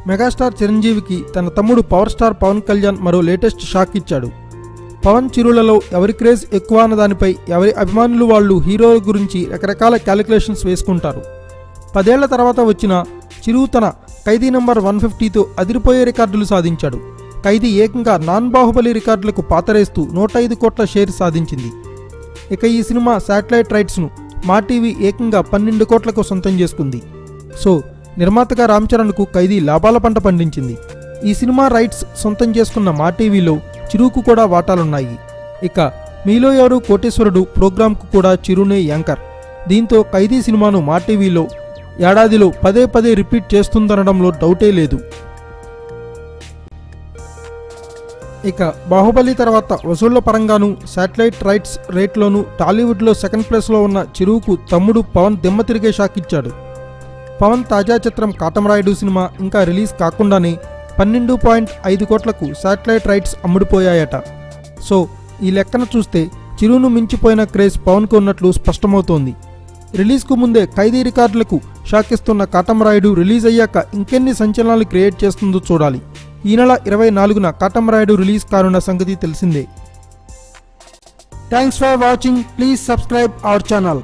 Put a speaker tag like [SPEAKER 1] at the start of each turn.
[SPEAKER 1] Megastar చిరంజీవికి తన తమ్ముడు పవర్ స్టార్ పవన్ కళ్యాణ్ మరో లేటెస్ట్ షాక్ ఇచ్చాడు. పవన్ చిరులలో ఎవరి క్రేజ్ ఎక్కువ అన్న దానిపై ఎవరి అభిమానులు వాళ్ళు హీరోల గురించి రకరకాల క్యాలిక్యులేషన్స్ వేసుకుంటారు. 10 ఏళ్ల తర్వాత వచ్చిన చిరు తన ఖైదీ నంబర్ 150తో అదిరిపోయే రికార్డులు సాధించాడు. ఖైదీ ఏకంగా నాన్ బాహుబలి రికార్డులకు పాతరేస్తూ 105 కోట్ల షేర్ సాధించింది. ఇక ఈ సినిమా శాటిలైట్ రైట్స్ను మా టీవీ ఏకంగా 12 కోట్లకు సొంతం చేసుకుంది. సో నిర్మాతగా రామ్ చరణ్కు ఖైదీ లాభాల పంట పండించింది. ఈ సినిమా రైట్స్ సొంతం చేసుకున్న మా టీవీలో చిరుకు కూడా వాటాలున్నాయి. ఇక మీలో ఎవరు కోటేశ్వరుడు ప్రోగ్రాంకు కూడా చిరునే యాంకర్. దీంతో ఖైదీ సినిమాను మా టీవీలో ఏడాదిలో పదే రిపీట్ చేస్తుందనడంలో డౌటే లేదు. ఇక బాహుబలి తర్వాత వసూళ్ల పరంగానూ శాటిలైట్ రైట్స్ రేట్లోనూ టాలీవుడ్లో సెకండ్ ప్లేస్లో ఉన్న చిరుకు తమ్ముడు పవన్ దిమ్మ తిరిగే షాక్ ఇచ్చాడు. పవన్ తాజా చిత్రం కాటమరాయుడు సినిమా ఇంకా రిలీజ్ కాకుండానే 12.5 కోట్లకు శాటిలైట్ రైట్స్ అమ్ముడుపోయాయట. సో ఈ లెక్కన చూస్తే చిరును మించిపోయిన క్రేజ్ పవన్కు ఉన్నట్లు స్పష్టమవుతోంది. రిలీజ్కు ముందే ఖైదీ రికార్డులకు షాకిస్తున్న కాటమరాయుడు రిలీజ్ అయ్యాక ఇంకెన్ని సంచలనాలు క్రియేట్ చేస్తుందో చూడాలి. ఈ నెల 24న కాటమరాయుడు రిలీజ్ కానున్న సంగతి తెలిసిందే. Thanks for watching. Please subscribe our channel.